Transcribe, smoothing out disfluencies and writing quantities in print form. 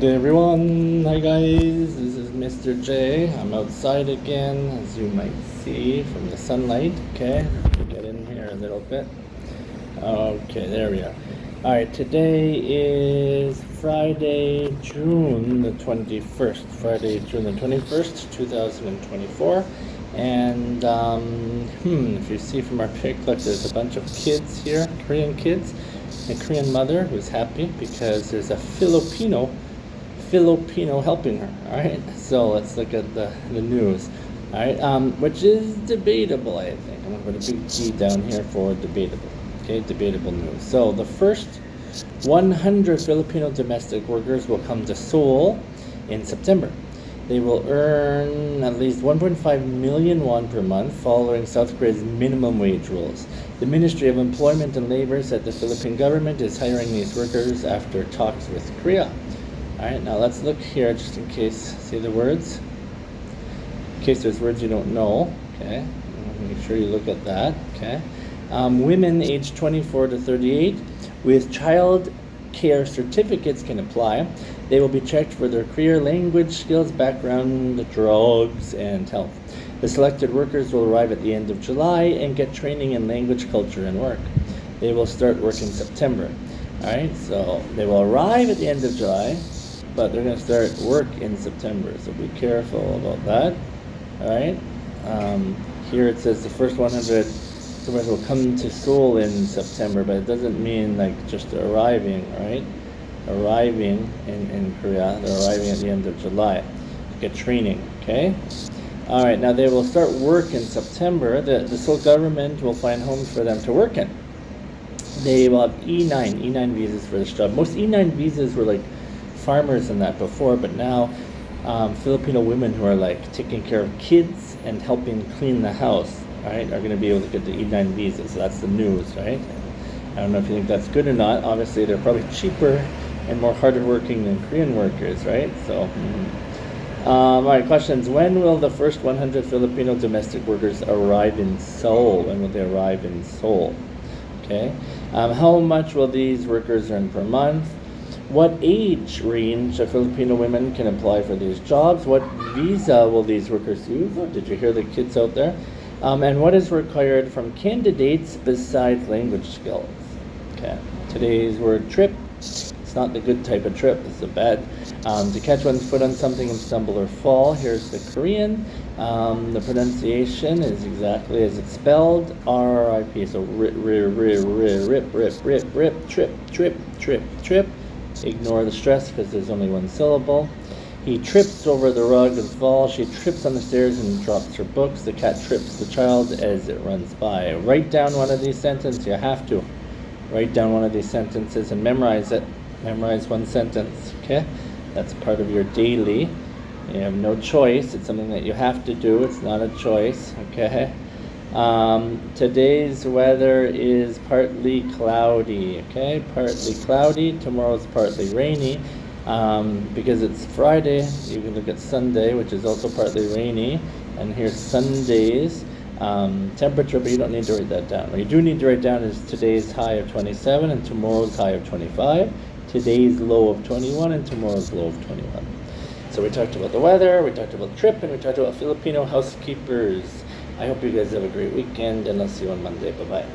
Hey everyone, hi guys, this is Mr. J. I'm outside again, as you might see from the sunlight. Okay, get in here a little bit. Okay, there we are. Alright, today is Friday, June the 21st. Friday, June the 21st, 2024. And, if you see from our pic, look, there's a bunch of kids here, Korean kids. A Korean mother who's happy because there's a Filipino helping her. All right, so let's look at the news. All right, which is debatable, I think. I'm going to put a big G down here for debatable. Okay, debatable news. So the first 100 Filipino domestic workers will come to Seoul in September. They will earn at least 1.5 million won per month following South Korea's minimum wage rules. The Ministry of Employment and Labor said the Philippine government is hiring these workers after talks with Korea. Alright, now let's look here just in case, see the words? In case there's words you don't know, okay? Make sure you look at that, okay? Women aged 24 to 38 with child care certificates can apply. They will be checked for their career, language skills, background, drugs, and health. The selected workers will arrive at the end of July and get training in language, culture, and work. They will start work in September. Alright, so they will arrive at the end of July, but they're going to start work in September, so be careful about that. Alright, here it says the first 100 workers will come to Seoul in September, but it doesn't mean like just arriving, right? Arriving in Korea, they're arriving at the end of July to get training, okay? Alright, now they will start work in September. The Seoul government will find homes for them to work in. They will have E9 visas for this job. Most E9 visas were like farmers and that before, but now Filipino women who are like taking care of kids and helping clean the house, right, are going to be able to get the E9 visa. So that's the news, right? I don't know if you think that's good or not. Obviously, they're probably cheaper and more harder working than Korean workers, right? So, all right, questions. When will the first 100 Filipino domestic workers arrive in Seoul? When will they arrive in Seoul? Okay. How much will these workers earn per month? What age range of Filipino women can apply for these jobs? What visa will these workers use? Oh, did you hear the kids out there? And what is required from candidates besides language skills? Okay. Today's word trip. It's not the good type of trip. It's the bad. To catch one's foot on something and stumble or fall. Here's the Korean. The pronunciation is exactly as it's spelled. R-I-P. So rip, trip. Ignore the stress because there's only one syllable. He trips over the rug and falls. She trips on the stairs and drops her books. The cat trips the child as it runs by. Write down one of these sentences. You have to write down one of these sentences and memorize it. Memorize one sentence, okay? That's part of your daily. You have no choice. It's something that you have to do. It's not a choice, okay? Today's weather is partly cloudy, okay? Partly cloudy. Tomorrow's partly rainy. Because it's Friday, you can look at Sunday, which is also partly rainy. And here's Sunday's temperature, but you don't need to write that down. What you do need to write down is today's high of 27 and tomorrow's high of 25. Today's low of 21 and tomorrow's low of 21. So we talked about the weather, we talked about the trip, and we talked about Filipino housekeepers. I hope you guys have a great weekend, and I'll see you on Monday. Bye-bye.